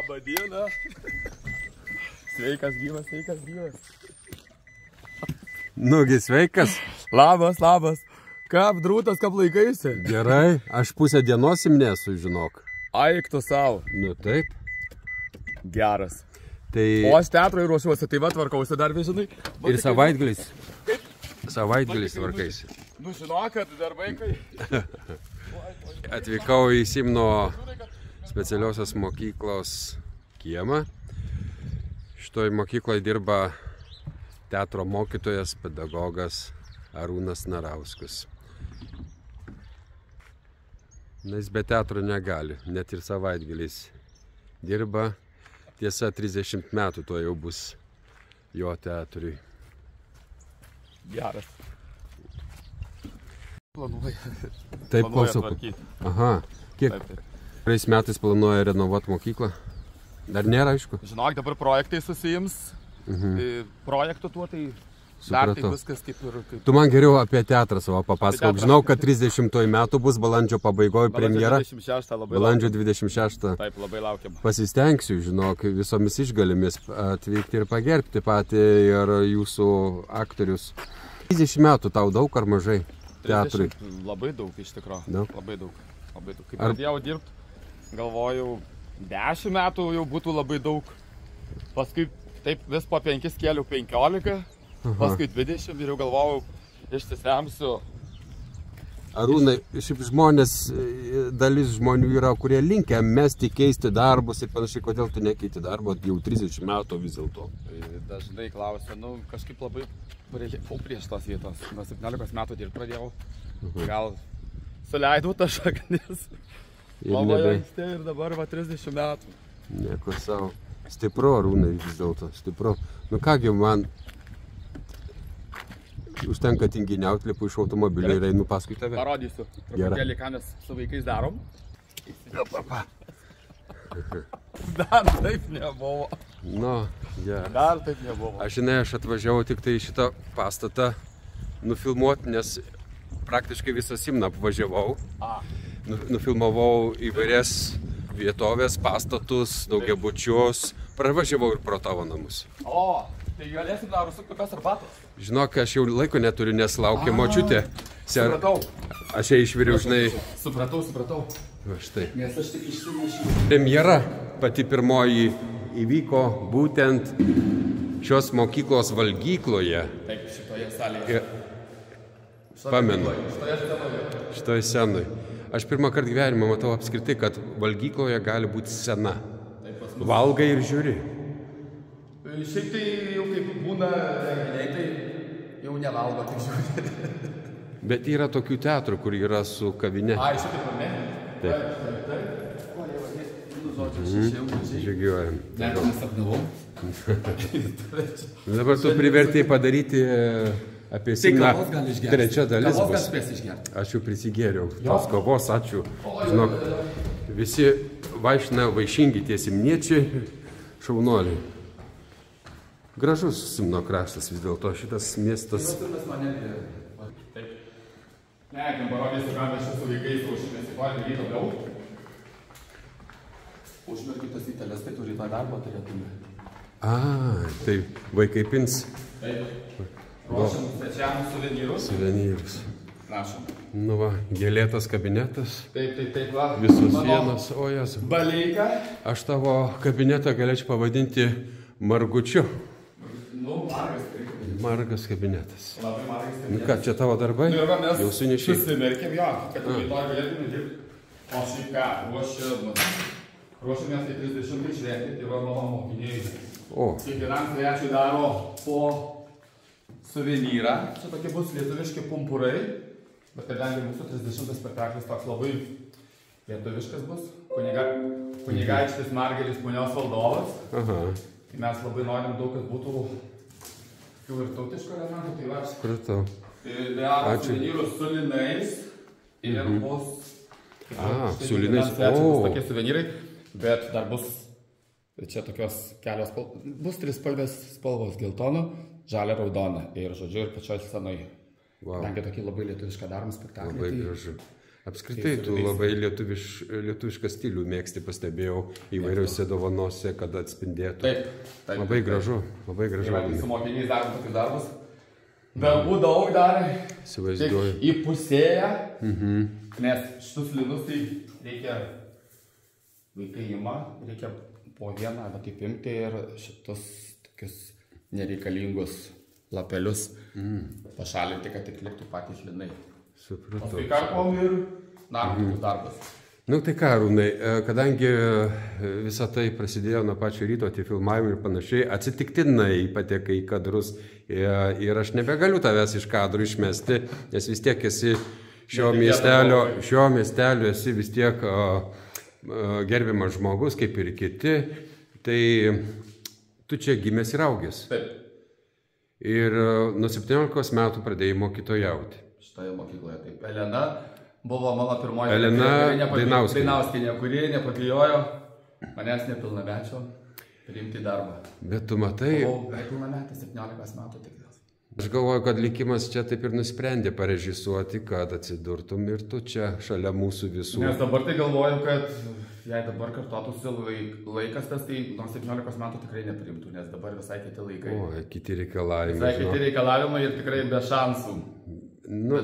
Labą dieną. Sveikas gyvas, sveikas gyvas. Nugi, sveikas. Labas, labas. Kap drūtas, kap laikaisi? Gerai, aš pusę dienos imnesu, žinok. Aik tu savo. Nu taip. Geras. Tai... O aš teatrui ruošiuosi, tai va tvarkausi dar vis, žinai. Ir savaitgalis. Savaitgalis tvarkaisi. Nu žinok, kad darbai kai. Atvykau į Simno specialiosios mokyklos kiemą. Šitoj mokykloje dirba teatro mokytojas, pedagogas Arūnas Narauskas. Na, jis be teatro negali, net ir savaitgaliais dirba. Tiesa, 30 metų to jau bus jo teatrui. Geras. Planuoja. Taip, klausau. Aha, kiek praeis metais planuoja renovuoti mokyklą? Dar nėra, aišku. Žinok, dabar projektai susijims. Projektų tuo, tai dar tai viskas kaip ir... Tu man geriau apie teatrą savo papasakok. Žinau, kad 30 metų bus balandžio pabaigoje premjera. Balandžio 26. Taip, labai laukiam. Pasistengsiu, žinok, visomis išgalimis atvykti ir pagerbti patį ir jūsų aktorius. 30 metų tau daug ar mažai teatrui? 30, labai daug iš tikro. Daug? Labai daug. Labai daug. Kai pradėjau dirbti, galvojau, 10 metų jau būtų labai daug. Paskui taip vis po 5 kėliau 15. Paskui 20 ir jau galvojau, išsisemsiu. Arūnai, šiaip žmonės, dalis žmonių yra, kurie linkę mesti, keisti darbus ir panašiai, kodėl tu nekeiti darbo jau 30 metų vis dėlto. Dažnai klausia, nu kažkaip labai prilikau prieš tos vietos. Nuo 17 metų dirbti pradėjau. Gal suleidau tą šaknis. Labai anksti ir dabar va 30 metų. Nieko savo. Stipru, Arūnai, vis dėlto, stipru. Nu kągi, man užtenka tinginiauti, lipu iš automobilio ir einu paskui tave. Parodysiu, truputėlį, ką mes su vaikais darom. Dar taip nebuvo. Nu, gerai. Dar taip nebuvo. Aš žinai, aš atvažiavau tik tai šitą pastatą nufilmuoti, nes praktiškai visą Simną apvažiavau. Nufilmavau įvairias vietovės, pastatus, daugiabučius. Pravažiavau ir pro tavo namus. O, tai galėsim dar užsukti kokios arbatos? Žinok, aš jau laiko neturiu, nes laukia močiutė. Supratau. Aš ją išviriau, žinai. Supratau. Va štai. Nes aš tik išsinešiu. Premjera pati pirmoji įvyko būtent šios mokyklos valgykloje. Taip, šitoje salėje. Pamenu. Šitoje scenoje. Aš pirmą kartą gyvenimą matau apskritai, kad valgykloje gali būti scena. Valgai ir žiūri. Šiaip tai jau kaip būna renginiai, tai jau nevalgo, tik žiūri. Bet yra tokių teatrų, kur yra su kavine. Ai, šitaip ar ne? Taip. O, jau, žodžiu, Žygiuojam. Net nesapnavau. Dabar tu privertėjai padaryti apie Simną. Trečia dalis bus. Aš jau prisigėriau. Tos kavos, ačiū. Žinok, visi vaišina vaišingi tie simniečiai, šaunuoliai. Gražus Simno kraštas vis dėlto, šitas miestas. Taip. Ne, ten parodysiu, ką mes su vaikais ruošimės į patį ryto daug. Užmerkitas į teles, tai turi tą darbą turėtume. Tai vaikai pins. Taip. Ruošiam svečiam suvenyrus. Suvenyrus. Prašom. Nu va, gėlėtas kabinetas. Taip, va. Visos sienos, o jas. Baleika. Aš tavo kabinetą galėčiau pavadinti margučiu. Nu, Margas kabinetas. Labai margas kabinetas. Nu ką, čia tavo darbai? Nu ir va, mes jau sunešiai. susimerkėm jo, kad rytoj galėtume dirbti. O šiaip ką, ruošiamės į 30 šventį, tai va mano mokiniai. Kiekvienam svečiui daro po suvenyrą. Čia tokie bus lietuviški pumpurai. Bet kadangi mūsų 30 spektaklis toks labai lietuviškas bus. Kunigaikštis Margelis, punios valdovas. Tai mes labai norim daug, kad būtų jau ir tautiško elementų, tai va. Supratau. Tai daro suvenyrus su linais ir bus... Su linais, bus tokie suvenyrai, bet dar bus čia tokios kelios spalvos. Bus 3 spalvos, geltono, žalia, raudona. Ir žodžiu, ir pačioj scenoje. Kadangi tokį labai lietuvišką darom spektaklį. Labai gražu. Apskritai, tu labai lietuvišką stilių mėgsti, pastebėjau įvairiuose dovanose, kad atspindėtų. Taip. Labai gražu, labai gražu. Su mokiniais darom tokius darbus. Darbų daug dar. Įsivaizduoju. Įpusėję, nes šitus linus tai reikia, vaikai ima, reikia po vieną arba taip imti ir šitus tokius nereikalingus lapelius pašalinti, kad tik liktų patys linai. Supratau. Paskui karpom ir darom tokius darbus. Nu tai ką, Arūnai, kadangi visa tai prasidėjo nuo pačio ryto, tie filmavimai ir panašiai, atsitiktinai patekai į kadrus ir aš nebegaliu tavęs iš kadrų išmesti, nes vis tiek esi šio miestelio esi vis tiek gerbiamas žmogus, kaip ir kiti, tai tu čia gimęs ir augęs. Taip. Ir nuo 17 metų pradėjai mokytojauti. Šitoje mokykloje taip. Elena buvo mano pirmoji Dainauskienė, kuri nepabijojo manęs nepilnamečio priimti į darbą. Bet tu matai... Buvau nepilnametis, 17 metų tik dėl. Aš galvoju, kad likimas čia taip ir nusprendė parežisuoti, kad atsidurtum ir tu čia šalia mūsų visų. Nes dabar tai galvoju, kad jei dabar kartotųsi laikas tas, tai nuo 17 metų tikrai neprimtų, nes dabar visai kiti laikai. O, kiti reikalavimai. Visai kiti reikalavimai ir tikrai be šansų. Nu,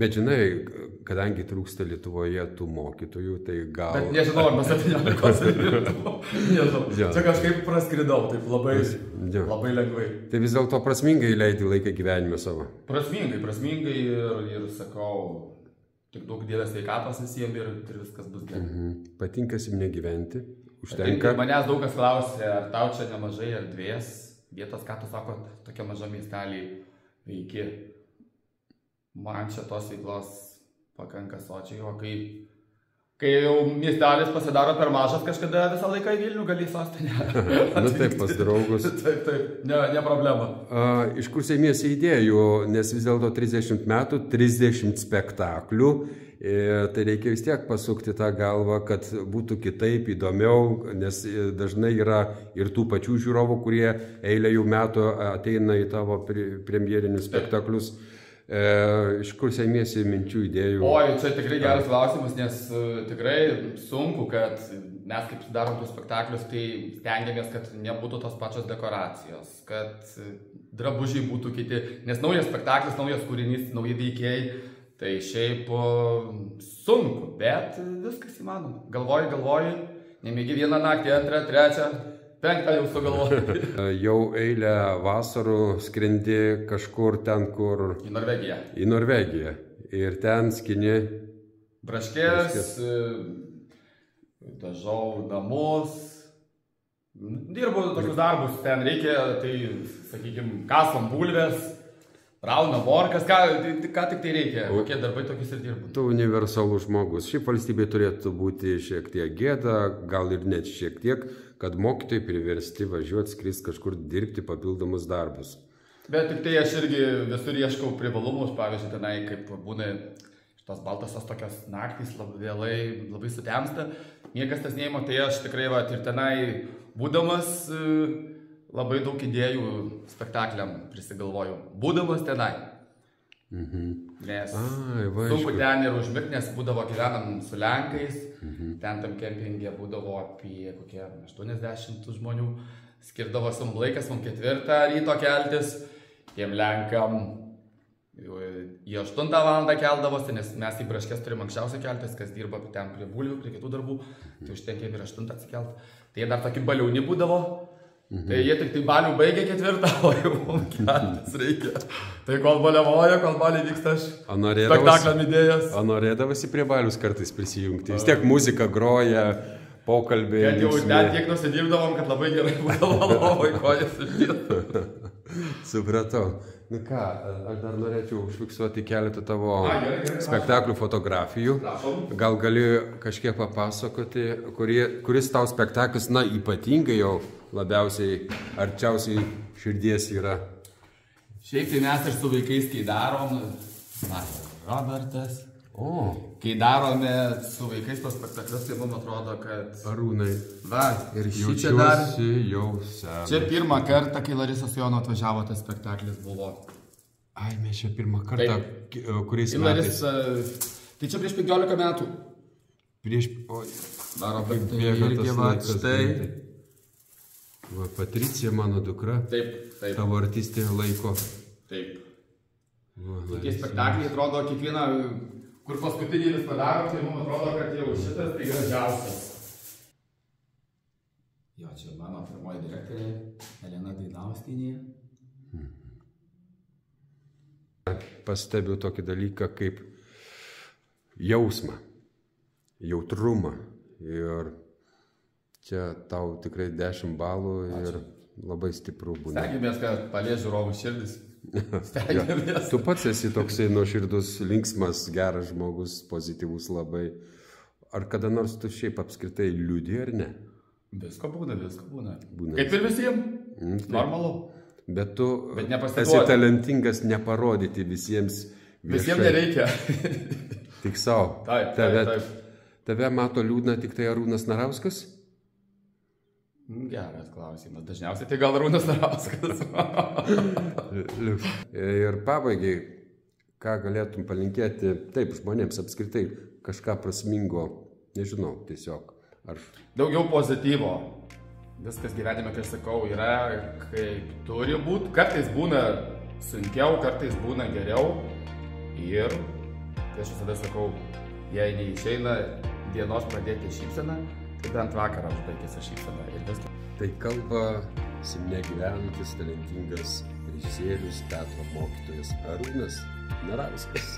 bet žinai, kadangi trūksta Lietuvoje tų mokytojų, tai gal... Bet nežinau, ar mes 17 rimtų. Nežinau. Čia kažkaip praskridau, taip labai lengvai. Tai vis dėlto prasmingai leidi laiką gyvenime savo? Prasmingai ir sakau, tik daug dievės sveikatos visiems ir viskas bus gerai. Patinka Simne gyventi? Užtenka? Manęs daug kas klausė, ar tau čia nemažai erdvės, vietos, ką tu sako, tokia maža miestelį veiki. Man čia tos veiklos pakanka sočiai, o kai jau miestelis pasidaro per mažas, kažkada visą laiką į Vilnių gali į sostinę. Nu taip, pas draugus. Taip, ne problema. Iš kur sėmiesi idėjų, nes vis dėlto 30 metų, 30 spektaklių, tai reikia vis tiek pasukti tą galvą, kad būtų kitaip, įdomiau, nes dažnai yra ir tų pačių žiūrovų, kurie eilę jų metų ateina į tavo premjerinius spektaklius. Iš kur sėmiesi minčių, idėjų? Oi, čia tikrai geras klausimas, nes tikrai sunku, kad mes kaip darom tus spektaklius, tai stengiamės, kad nebūtų tos pačios dekoracijos, kad drabužiai būtų kiti, nes naujas spektaklis, naujas kūrinys, nauji veikėjai, tai šiaip sunku, bet viskas įmanoma. Galvoji, nemėgi vieną naktį, antrą, trečią, penktą jau sugalvoju. Jau eilę vasarų skrendi kažkur ten, kur... Į Norvegiją. Į Norvegiją. Ir ten skini... Braškės, dažau namus. Dirbu tokius darbus, ten reikia, tai, sakykime, kasom bulvės, rauna morkas, ką tik tai reikia, kokie darbai tokius ir dirbu. Tu universalus žmogus. Šiaip valstybė turėtų būti šiek tiek gėda, gal ir net šiek tiek, kad mokytojai priversti važiuoti, skristi kažkur dirbti papildomus darbus. Bet tik tai aš irgi visur ieškau privalumus, pavyzdžiui, tenai kaip būna šitos baltosios tokios naktys labai sutemsta, niekas tas neima, tai aš tikrai ir tenai būdamas labai daug idėjų spektakliam prisigalvoju, būdamas tenai. Nes sunku ten ir užmigti, nes būdavo gyvenam su Lenkais, ten tam kempinge būdavo apie kokie 80 žmonių, skirdavosim laikas, man 4 ryto keltis, tiem Lenkam į 8 valandą keldavosi, nes mes į Braškes turim anksčiausiai keltis, kas dirba ten prie bulvių, prie kitų darbų, tai užtenkėm ir 8 atsikelt. Tai dar tokį baliaunį būdavo. Tai jie tik tai balių baigė 4, o jau keltis reikia. Tai kol baliavoja, kol baliai vyksta aš spektakliam idėjas. O norėdavosi prie balius kartais prisijungti? Vis tiek muzika groja, pokalbiai. Kad jau ten tiek nusidirbdavom, kad labai gerai būdavo lovoj kojas išdėtų. Supratau. Nu ką, aš dar norėčiau užfiksuoti keletą tavo spektaklių fotografijų. Gal gali kažkiek papasakoti, kuris tau spektaklis, ypatingai jau labiausiai arčiausiai širdies yra? Šiaip tai mes ir su vaikais, kai darom, Robertas, kai darome su vaikais tos spektaklius, tai man atrodo, kad... Arūnai, ir šičia dar... jau senas. Čia pirmą kartą, kai Larisa su Jonu atvažiavo, tas spektaklis buvo. Ai, mes čia pirmą kartą, kuriais metais? Tai čia prieš 15 metų. Prieš... Oi, Daro bėga tas laikas. Štai. Va, Patricija, mano dukra. Taip. Tavo artistė laiko. Taip. Tokie spektakliai atrodo kiekvieną, kur paskutinį vis padaro, tai mums atrodo, kad jau šitas tai gražiausias. Jo, čia mano pirmoji direktorė, Elena Dainauskienė. Pastebiu tokį dalyką kaip jausmą, jautrumą. Ir čia tau tikrai 10 balų ir labai stiprų būna. Stengiamės, kad palies žiūrovų širdis. Stengiamės. Tu pats esi toksai nuoširdus, linksmas, geras žmogus, pozityvus labai. Ar kada nors tu šiaip apskritai liūdi ar ne? Visko būna. Kaip ir visiems. Normalu. Bet tu esi talentingas neparodyti visiems viešai. Visiems nereikia. Tik savo. Taip. Tave mato liūdna tik tai Arūnas Narauskas? Geras klausimas. Dažniausiai tai gal Arūnas Narauskas. Ir pabaigai, ką galėtum palinkėti taip žmonėms apskritai kažką prasmingo, nežinau, tiesiog. Daugiau pozityvo. Viskas gyvenime, kai aš sakau, yra kaip turi būti. Kartais būna sunkiau, kartais būna geriau. Ir tai aš visada sakau, jei neišeina dienos pradėti šypseną, tai bent vakarą užbaigėsi šypseną ir viskas. Tai kalba Simne gyvenantis talentingas režisierius, teatro mokytojas Arūnas Narauskas.